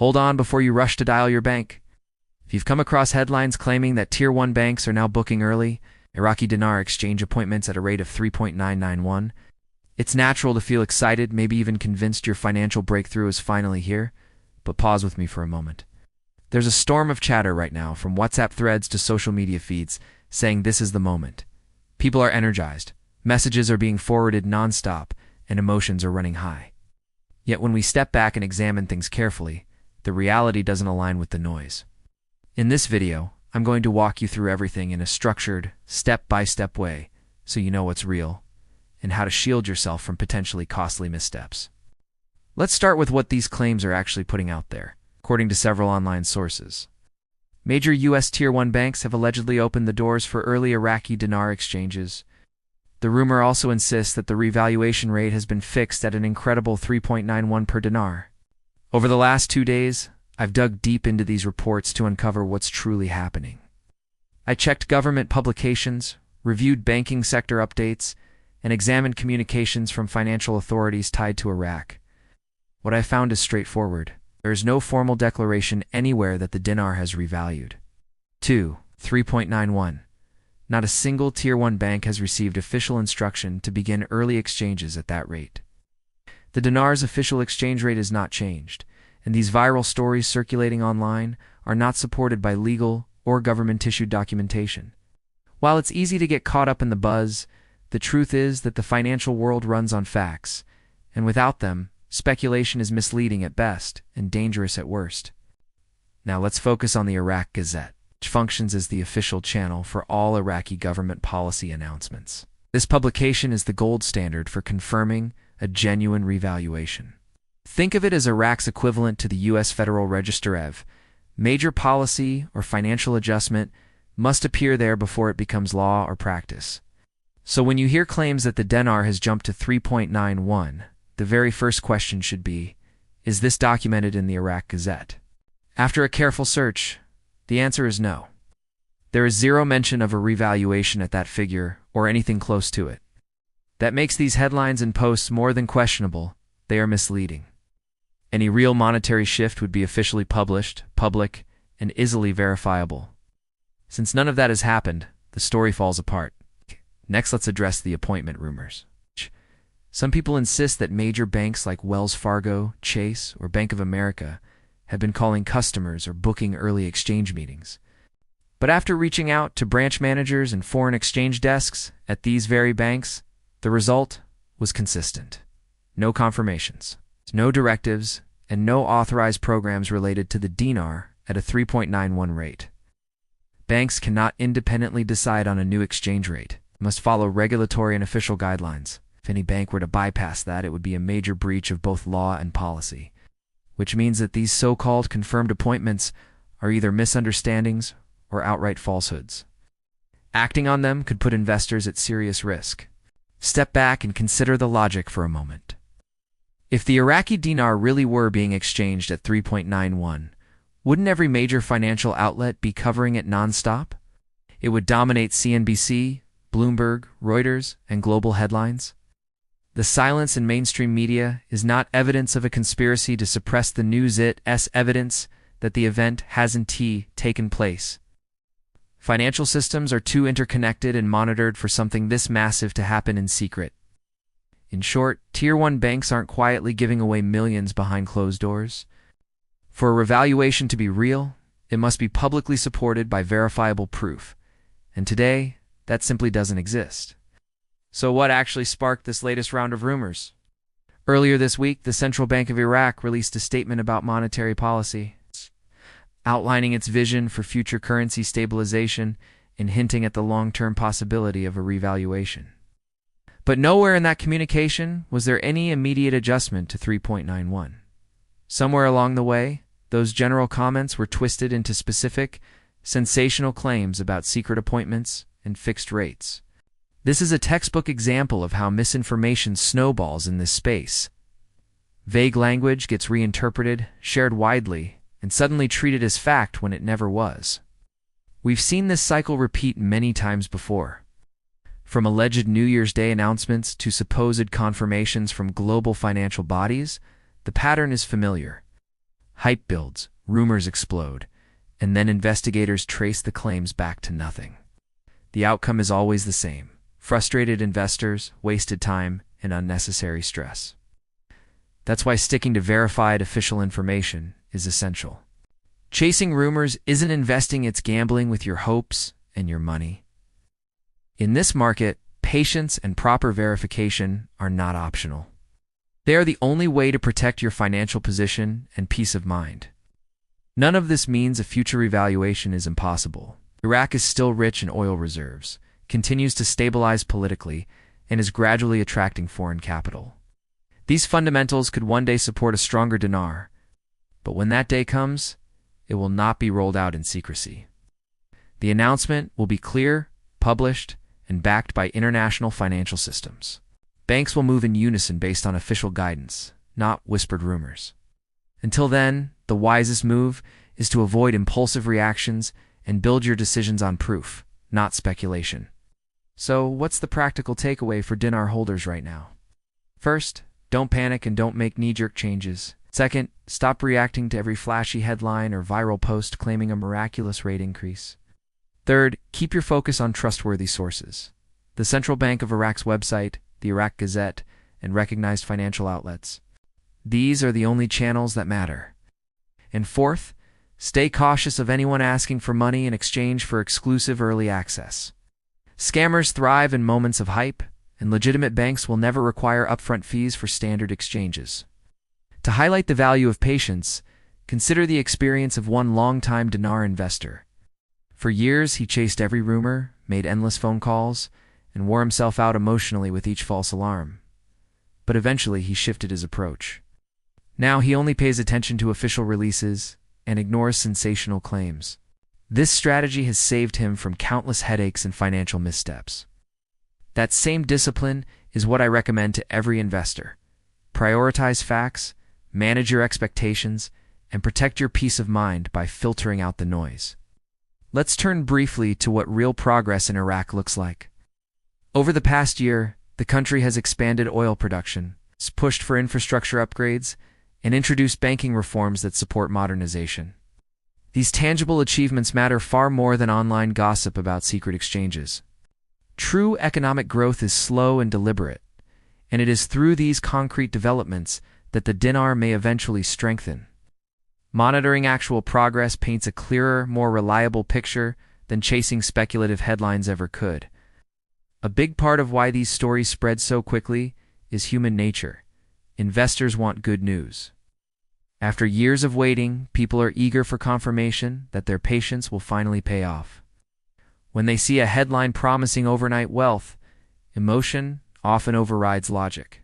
Hold on before you rush to dial your bank. If you've come across headlines claiming that Tier 1 banks are now booking early Iraqi dinar exchange appointments at a rate of 3.991, it's natural to feel excited, maybe even convinced your financial breakthrough is finally here. But pause with me for a moment. There's a storm of chatter right now, from WhatsApp threads to social media feeds, saying this is the moment. People are energized, messages are being forwarded nonstop, and emotions are running high. Yet when we step back and examine things carefully, the reality doesn't align with the noise. In this video, I'm going to walk you through everything in a structured, step-by-step way so you know what's real and how to shield yourself from potentially costly missteps. Let's start with what these claims are actually putting out there, according to several online sources. Major U.S. Tier 1 banks have allegedly opened the doors for early Iraqi dinar exchanges. The rumor also insists that the revaluation rate has been fixed at an incredible 3.91 per dinar. Over the last 2 days, I've dug deep into these reports to uncover what's truly happening. I checked government publications, reviewed banking sector updates, and examined communications from financial authorities tied to Iraq. What I found is straightforward. There is no formal declaration anywhere that the dinar has revalued. 3.91. Not a single Tier 1 bank has received official instruction to begin early exchanges at that rate. The dinar's official exchange rate is not changed, and these viral stories circulating online are not supported by legal or government-issued documentation. While it's easy to get caught up in the buzz, the truth is that the financial world runs on facts, and without them, speculation is misleading at best and dangerous at worst. Now let's focus on the Iraq Gazette, which functions as the official channel for all Iraqi government policy announcements. This publication is the gold standard for confirming a genuine revaluation. Think of it as Iraq's equivalent to the U.S. Federal Register. Major policy or financial adjustment must appear there before it becomes law or practice. So when you hear claims that the dinar has jumped to 3.91, the very first question should be, is this documented in the Iraq Gazette? After a careful search, the answer is no. There is zero mention of a revaluation at that figure or anything close to it. That makes these headlines and posts more than questionable. They are misleading. Any real monetary shift would be officially published, public, and easily verifiable. Since none of that has happened, the story falls apart. Next, let's address the appointment rumors. Some people insist that major banks like Wells Fargo, Chase, or Bank of America have been calling customers or booking early exchange meetings. But after reaching out to branch managers and foreign exchange desks at these very banks, the result was consistent. No confirmations, no directives, and no authorized programs related to the dinar at a 3.91 rate. Banks cannot independently decide on a new exchange rate. They must follow regulatory and official guidelines. If any bank were to bypass that, it would be a major breach of both law and policy, which means that these so-called confirmed appointments are either misunderstandings or outright falsehoods. Acting on them could put investors at serious risk. Step back and consider the logic for a moment. If the Iraqi dinar really were being exchanged at 3.91, wouldn't every major financial outlet be covering it nonstop? It would dominate CNBC, Bloomberg, Reuters, and global headlines. The silence in mainstream media is not evidence of a conspiracy to suppress the news, it's evidence that the event hasn't taken place. Financial systems are too interconnected and monitored for something this massive to happen in secret. In short, Tier 1 banks aren't quietly giving away millions behind closed doors. For a revaluation to be real, it must be publicly supported by verifiable proof. And today, that simply doesn't exist. So what actually sparked this latest round of rumors? Earlier this week, the Central Bank of Iraq released a statement about monetary policy, outlining its vision for future currency stabilization and hinting at the long-term possibility of a revaluation. But nowhere in that communication was there any immediate adjustment to 3.91. Somewhere along the way, those general comments were twisted into specific, sensational claims about secret appointments and fixed rates. This is a textbook example of how misinformation snowballs in this space. Vague language gets reinterpreted, shared widely, and suddenly treated as fact when it never was. We've seen this cycle repeat many times before. From alleged New Year's Day announcements to supposed confirmations from global financial bodies, the pattern is familiar. Hype builds, rumors explode, and then investigators trace the claims back to nothing. The outcome is always the same: frustrated investors, wasted time, and unnecessary stress. That's why sticking to verified official information is essential. Chasing rumors isn't investing, it's gambling with your hopes and your money. In this market, patience and proper verification are not optional. They are the only way to protect your financial position and peace of mind. None of this means a future revaluation is impossible. Iraq is still rich in oil reserves, continues to stabilize politically, and is gradually attracting foreign capital. These fundamentals could one day support a stronger dinar, but when that day comes, it will not be rolled out in secrecy. The announcement will be clear, published, and backed by international financial systems. Banks will move in unison based on official guidance, not whispered rumors. Until then, the wisest move is to avoid impulsive reactions and build your decisions on proof, not speculation. So, what's the practical takeaway for dinar holders right now? First, don't panic and don't make knee-jerk changes. Second, stop reacting to every flashy headline or viral post claiming a miraculous rate increase. Third, keep your focus on trustworthy sources: the Central Bank of Iraq's website, the Iraq Gazette, and recognized financial outlets. These are the only channels that matter. And fourth, stay cautious of anyone asking for money in exchange for exclusive early access. Scammers thrive in moments of hype, and legitimate banks will never require upfront fees for standard exchanges. To highlight the value of patience, consider the experience of one longtime dinar investor. For years, he chased every rumor, made endless phone calls, and wore himself out emotionally with each false alarm. But eventually, he shifted his approach. Now he only pays attention to official releases and ignores sensational claims. This strategy has saved him from countless headaches and financial missteps. That same discipline is what I recommend to every investor. Prioritize facts, manage your expectations, and protect your peace of mind by filtering out the noise. Let's turn briefly to what real progress in Iraq looks like. Over the past year, the country has expanded oil production, pushed for infrastructure upgrades, and introduced banking reforms that support modernization. These tangible achievements matter far more than online gossip about secret exchanges. True economic growth is slow and deliberate, and it is through these concrete developments that the dinar may eventually strengthen. Monitoring actual progress paints a clearer, more reliable picture than chasing speculative headlines ever could. A big part of why these stories spread so quickly is human nature. Investors want good news. After years of waiting, people are eager for confirmation that their patience will finally pay off. When they see a headline promising overnight wealth, emotion often overrides logic.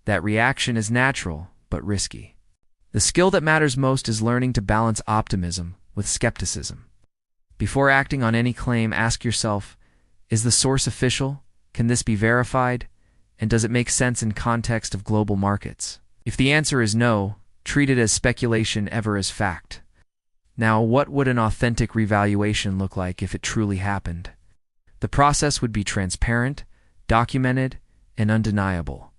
That reaction is natural, but risky. The skill that matters most is learning to balance optimism with skepticism. Before acting on any claim, ask yourself, is the source official? Can this be verified? And does it make sense in context of global markets? If the answer is no, treat it as speculation ever as fact. Now, what would an authentic revaluation look like if it truly happened? The process would be transparent, documented, and undeniable.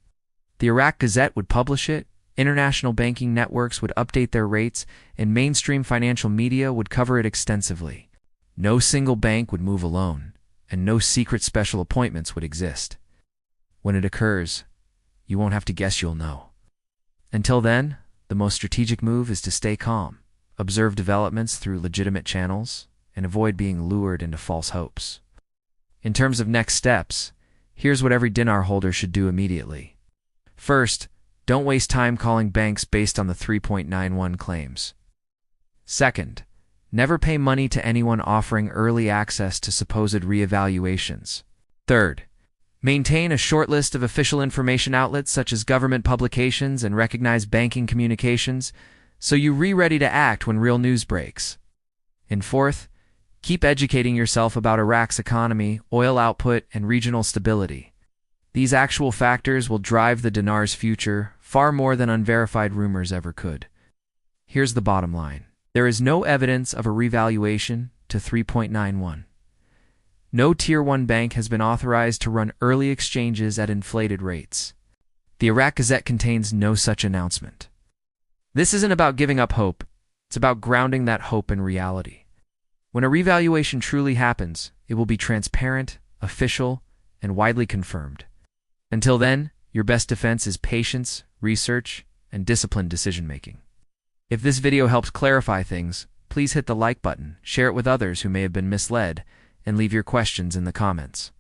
The Iraq Gazette would publish it, international banking networks would update their rates, and mainstream financial media would cover it extensively. No single bank would move alone, and no secret special appointments would exist. When it occurs, you won't have to guess, you'll know. Until then, the most strategic move is to stay calm, observe developments through legitimate channels, and avoid being lured into false hopes. In terms of next steps, here's what every dinar holder should do immediately. First, don't waste time calling banks based on the 3.91 claims. Second, never pay money to anyone offering early access to supposed reevaluations. Third, maintain a short list of official information outlets such as government publications and recognized banking communications, so you're ready to act when real news breaks. And fourth, keep educating yourself about Iraq's economy, oil output, and regional stability. These actual factors will drive the dinar's future far more than unverified rumors ever could. Here's the bottom line. There is no evidence of a revaluation to 3.91. No Tier 1 bank has been authorized to run early exchanges at inflated rates. The Iraq Gazette contains no such announcement. This isn't about giving up hope. It's about grounding that hope in reality. When a revaluation truly happens, it will be transparent, official, and widely confirmed. Until then, your best defense is patience, research, and disciplined decision-making. If this video helped clarify things, please hit the like button, share it with others who may have been misled, and leave your questions in the comments.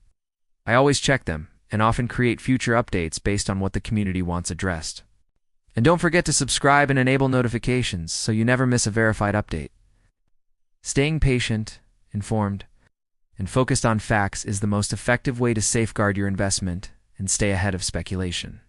I always check them, and often create future updates based on what the community wants addressed. And don't forget to subscribe and enable notifications so you never miss a verified update. Staying patient, informed, and focused on facts is the most effective way to safeguard your investment and stay ahead of speculation.